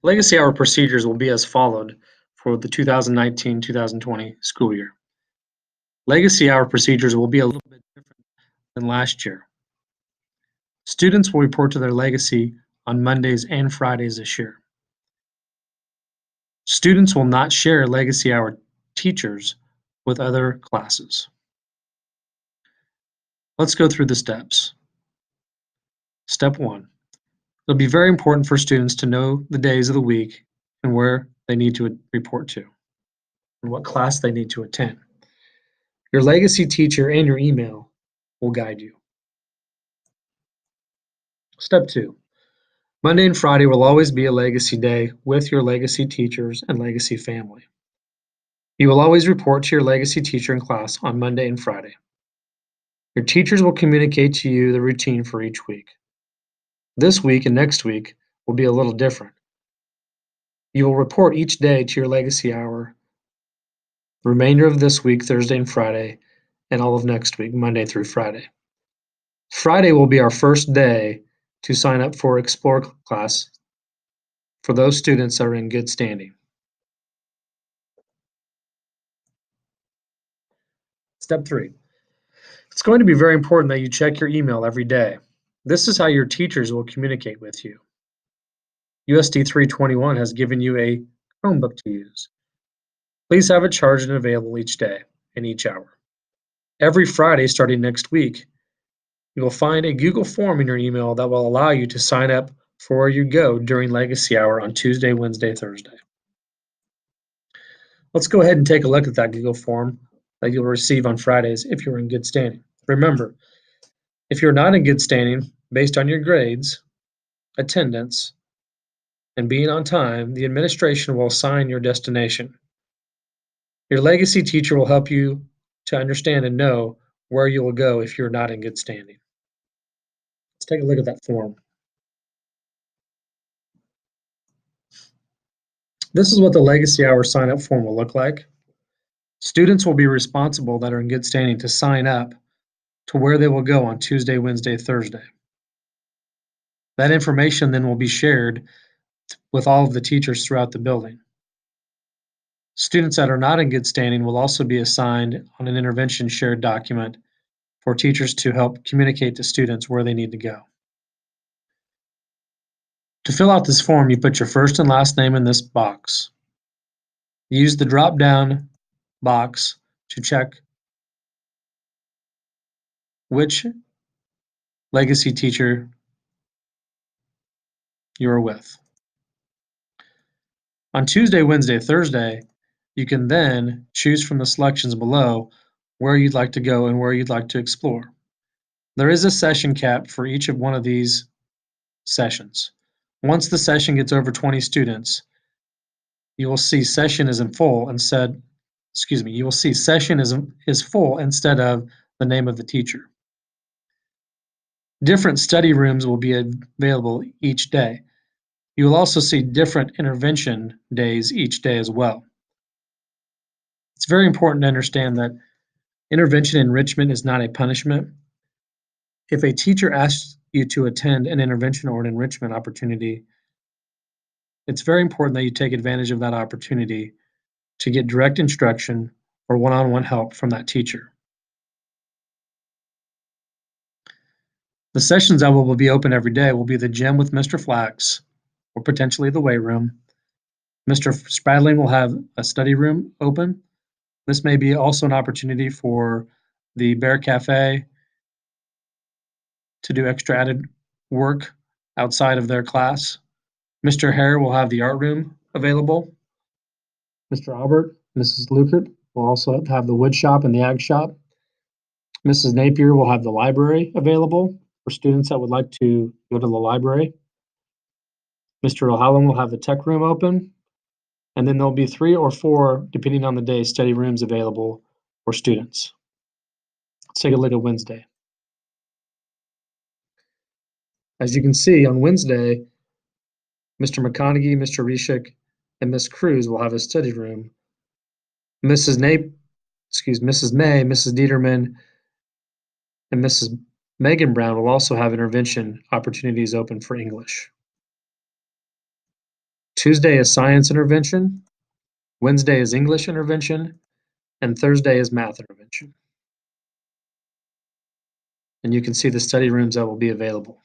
Legacy hour procedures will be as followed for the 2019-2020 school year. Legacy hour procedures will be a little bit different than last year. Students will report to their legacy on Mondays and Fridays this year. Students will not share legacy hour teachers with other classes. Let's go through the steps. Step 1. It'll be very important for students to know the days of the week and where they need to report to and what class they need to attend. Your legacy teacher and your email will guide you. Step 2. Monday and Friday will always be a legacy day with your legacy teachers and legacy family. You will always report to your legacy teacher in class on Monday and Friday. Your teachers will communicate to you the routine for each week. This week and next week will be a little different. You will report each day to your legacy hour, the remainder of this week, Thursday and Friday, and all of next week, Monday through Friday. Friday will be our first day to sign up for Explore class for those students that are in good standing. Step 3. It's going to be very important that you check your email every day. This is how your teachers will communicate with you. USD 321 has given you a Chromebook to use. Please have it charged and available each day and each hour. Every Friday starting next week, you will find a Google form in your email that will allow you to sign up for where you go during Legacy Hour on Tuesday, Wednesday, Thursday. Let's go ahead and take a look at that Google form that you'll receive on Fridays if you're in good standing. Remember, if you're not in good standing, based on your grades, attendance, and being on time, the administration will assign your destination. Your legacy teacher will help you to understand and know where you will go if you're not in good standing. Let's take a look at that form. This is what the Legacy Hour sign-up form will look like. Students will be responsible that are in good standing to sign up to where they will go on Tuesday, Wednesday, Thursday. That information then will be shared with all of the teachers throughout the building. Students that are not in good standing will also be assigned on an intervention shared document for teachers to help communicate to students where they need to go. To fill out this form, you put your first and last name in this box. Use the drop-down box to check which legacy teacher you are with. On Tuesday, Wednesday, Thursday, you can then choose from the selections below where you'd like to go and where you'd like to explore. There is a session cap for each of one of these sessions. Once the session gets over 20 students, you will see session is in full instead, you will see session is full instead of the name of the teacher. Different study rooms will be available each day. You will also see different intervention days each day as well. It's very important to understand that intervention enrichment is not a punishment. If a teacher asks you to attend an intervention or an enrichment opportunity, it's very important that you take advantage of that opportunity to get direct instruction or one-on-one help from that teacher. The sessions that will be open every day will be the gym with Mr. Flax or potentially the weight room. Mr. Spradling will have a study room open. This may be also an opportunity for the Bear Cafe to do extra added work outside of their class. Mr. Hare will have the art room available. Mr. Albert, Mrs. Lukert will also have the wood shop and the ag shop. Mrs. Napier will have the library available for students that would like to go to the library. Mr. O'Halloran will have the tech room open, and then there'll be 3 or 4, depending on the day, study rooms available for students. Let's take a look at Wednesday. As you can see, on Wednesday, Mr. McConaughey, Mr. Reshik, and Miss Cruz will have a study room. Mrs. May, Mrs. Dieterman, and Mrs. Megan Brown will also have intervention opportunities open for English. Tuesday is science intervention, Wednesday is English intervention, and Thursday is math intervention. And you can see the study rooms that will be available.